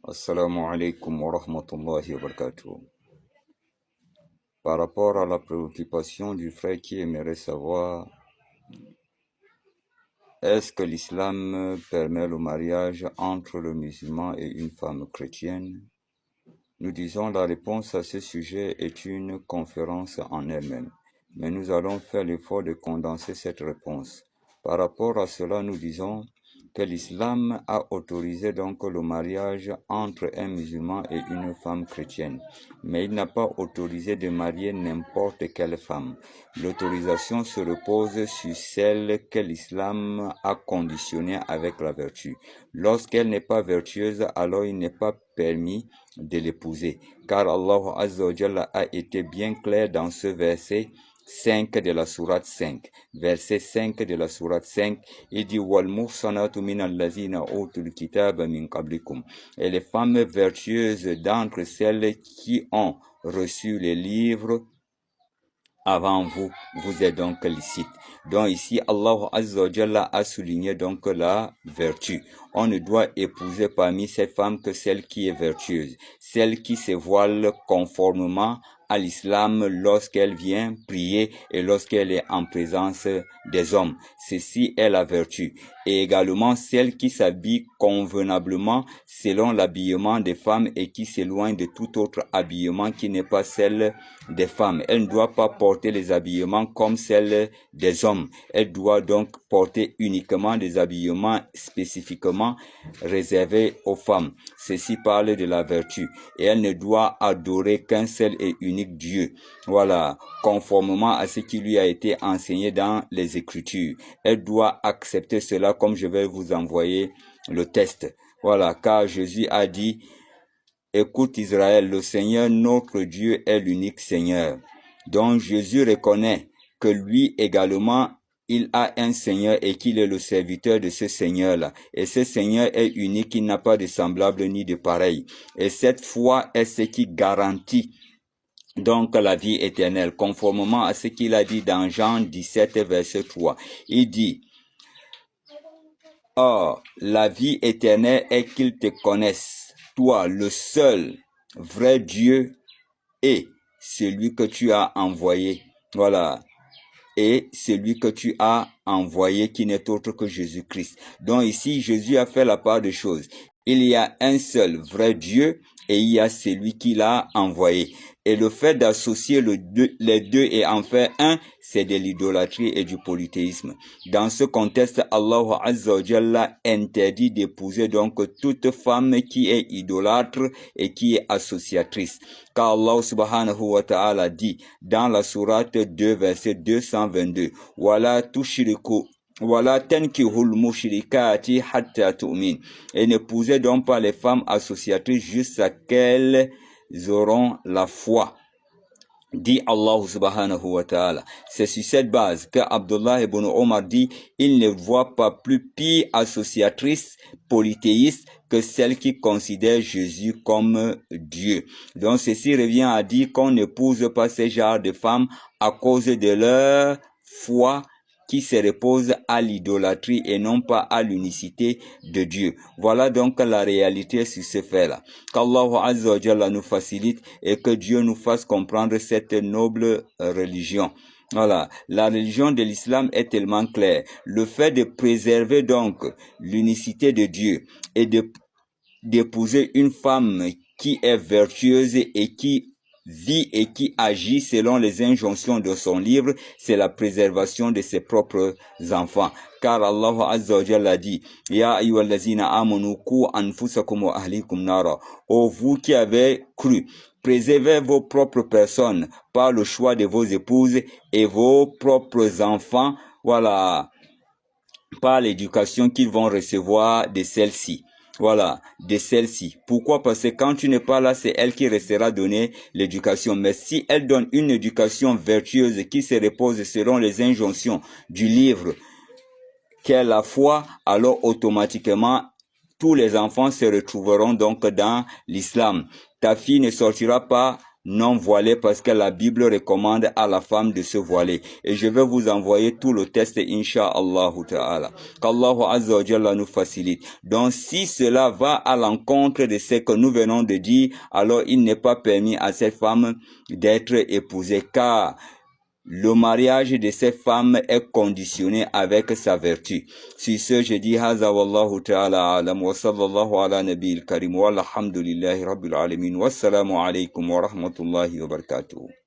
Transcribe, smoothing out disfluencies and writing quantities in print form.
Assalamu alaikum wa rahmatullahi wa barakatuh. Par rapport à la préoccupation du frère qui aimerait savoir est-ce que l'islam permet le mariage entre le musulman et une femme chrétienne, nous disons la réponse à ce sujet est une conférence en elle-même, mais nous allons faire l'effort de condenser cette réponse. Par rapport à cela, nous disons que l'islam a autorisé donc le mariage entre un musulman et une femme chrétienne, mais il n'a pas autorisé de marier n'importe quelle femme. L'autorisation se repose sur celle que l'islam a conditionnée avec la vertu. Lorsqu'elle n'est pas vertueuse, alors il n'est pas permis de l'épouser, car Allah Azza wa Jalla a été bien clair dans ce verset 5 de la sourate 5. Verset 5 de la sourate 5, il dit wal muhsanatu minal lazina utul kitaba min qablikum. Et les femmes vertueuses d'entre celles qui ont reçu les livres avant vous, vous êtes donc licite. Donc ici, Allah Azza wa Jalla a souligné donc la vertu. On ne doit épouser parmi ces femmes que celle qui est vertueuse, celle qui se voile conformément à l'islam lorsqu'elle vient prier et lorsqu'elle est en présence des hommes. Ceci est la vertu. Et également celle qui s'habille convenablement selon l'habillement des femmes et qui s'éloigne de tout autre habillement qui n'est pas celle des femmes. Elle ne doit pas porter les habillements comme celle des hommes. Elle doit donc porter uniquement des habillements spécifiquement réservés aux femmes. Ceci parle de la vertu. Et elle ne doit adorer qu'un seul et unique Dieu. Voilà, conformément à ce qui lui a été enseigné dans les Écritures. Elle doit accepter cela comme je vais vous envoyer le test. Voilà, car Jésus a dit, écoute Israël, le Seigneur notre Dieu est l'unique Seigneur. Donc Jésus reconnaît que lui également, il a un Seigneur et qu'il est le serviteur de ce Seigneur-là. Et ce Seigneur est unique, il n'a pas de semblable ni de pareil. Et cette foi est ce qui garantit donc la vie éternelle, conformément à ce qu'il a dit dans Jean 17, verset 3. Il dit, or, la vie éternelle est qu'ils te connaissent, toi, le seul vrai Dieu, et celui que tu as envoyé. Voilà. Et celui que tu as envoyé qui n'est autre que Jésus-Christ. Donc ici, Jésus a fait la part des choses. Il y a un seul vrai Dieu et il y a celui qui l'a envoyé. Et le fait d'associer les deux et en faire un, c'est de l'idolâtrie et du polythéisme. Dans ce contexte, Allah Azza wa Jalla interdit d'épouser donc toute femme qui est idolâtre et qui est associatrice. Car Allah subhanahu wa ta'ala dit dans la sourate 2 verset 222, « Wala tushriku Voilà tankihul mushrikati hatta tu'min. Et n'épousez donc pas les femmes associatrices jusqu'à qu'elles auront la foi. Dit Allah subhanahu wa ta'ala. C'est sur cette base que Abdullah ibn Omar dit, il ne voit pas plus pire associatrice polythéiste que celle qui considère Jésus comme Dieu. Donc ceci revient à dire qu'on n'épouse pas ces genres de femmes à cause de leur foi qui se repose à l'idolâtrie et non pas à l'unicité de Dieu. Voilà donc la réalité sur ce fait-là. Qu'Allah Azza wa Jalla nous facilite et que Dieu nous fasse comprendre cette noble religion. Voilà, la religion de l'islam est tellement claire. Le fait de préserver donc l'unicité de Dieu et d'épouser une femme qui est vertueuse et qui vit et qui agit selon les injonctions de son livre, c'est la préservation de ses propres enfants. Car Allah Azza wa Jalla dit, Ya ayyuhallazina amanu qu anfusakum wa ahlikum nara. Ô vous qui avez cru, préservez vos propres personnes par le choix de vos épouses et vos propres enfants, voilà, par l'éducation qu'ils vont recevoir de celles-ci. Voilà, de celle-ci. Pourquoi? Parce que quand tu n'es pas là, c'est elle qui restera donner l'éducation. Mais si elle donne une éducation vertueuse qui se repose selon les injonctions du livre, qu'est la foi, alors automatiquement, tous les enfants se retrouveront donc dans l'islam. Ta fille ne sortira pas non voilée parce que la Bible recommande à la femme de se voiler. Et je vais vous envoyer tout le test, Inch'Allah ta'ala. Qu'Allah Azza wa Jalla nous facilite. Donc si cela va à l'encontre de ce que nous venons de dire, alors il n'est pas permis à cette femme d'être épousée, car le mariage de cette femme est conditionné avec sa vertu. Sur ce, je dis Haza wallahu ta'ala alam wa sallallahu ala nabiyil karim wa alhamdulillahi rabbil alamin. Wassalamu alaikum wa rahmatullahi wa barakatuh.